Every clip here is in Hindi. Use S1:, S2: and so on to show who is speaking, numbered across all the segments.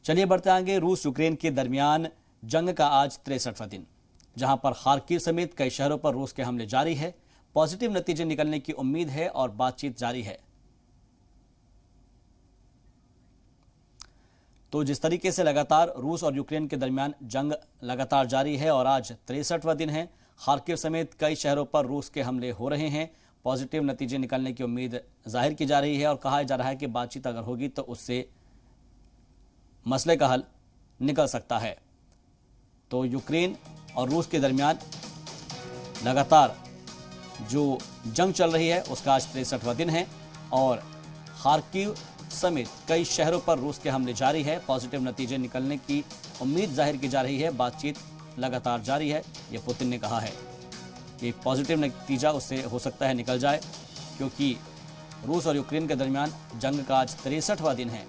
S1: चलिए बढ़ते आगे। रूस यूक्रेन के दरमियान जंग का आज 63वां दिन, जहां पर खार्किव समेत कई शहरों पर रूस के हमले जारी है। पॉजिटिव नतीजे निकलने की उम्मीद है और बातचीत जारी है। तो जिस तरीके से लगातार रूस और यूक्रेन के दरमियान जंग लगातार जारी है और आज 63वां दिन है, खार्किव समेत कई शहरों पर रूस के हमले हो रहे हैं। पॉजिटिव नतीजे निकलने की उम्मीद जाहिर की जा रही है और कहा जा रहा है कि बातचीत अगर होगी तो उससे मसले का हल निकल सकता है। तो यूक्रेन और रूस के दरमियान लगातार जो जंग चल रही है उसका आज 63वां दिन है और खार्किव समेत कई शहरों पर रूस के हमले जारी है। पॉजिटिव नतीजे निकलने की उम्मीद जाहिर की जा रही है। बातचीत लगातार जारी है। ये पुतिन ने कहा है कि पॉजिटिव नतीजा उससे हो सकता है निकल जाए, क्योंकि रूस और यूक्रेन के दरमियान जंग का आज 63वां दिन है।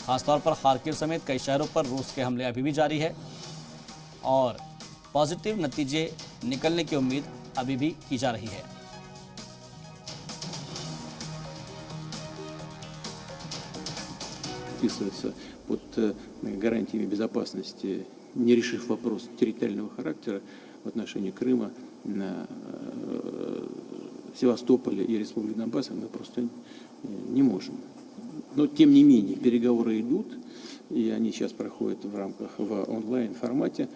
S1: खासतौर पर खार्किव समेत कई शहरों पर रूस के हमले अभी भी जारी है और पॉजिटिव नतीजे निकलने की उम्मीद अभी भी की जा रही है।
S2: Подписываться под гарантиями безопасности, не решив вопрос территориального характера в отношении Крыма, Севастополя и Республики Донбасс, мы просто не можем. Но, тем не менее, переговоры идут, и они сейчас проходят в онлайн-формате.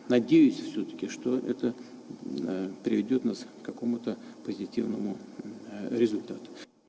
S2: Надеюсь все-таки, что это приведет нас к какому-то позитивному результату.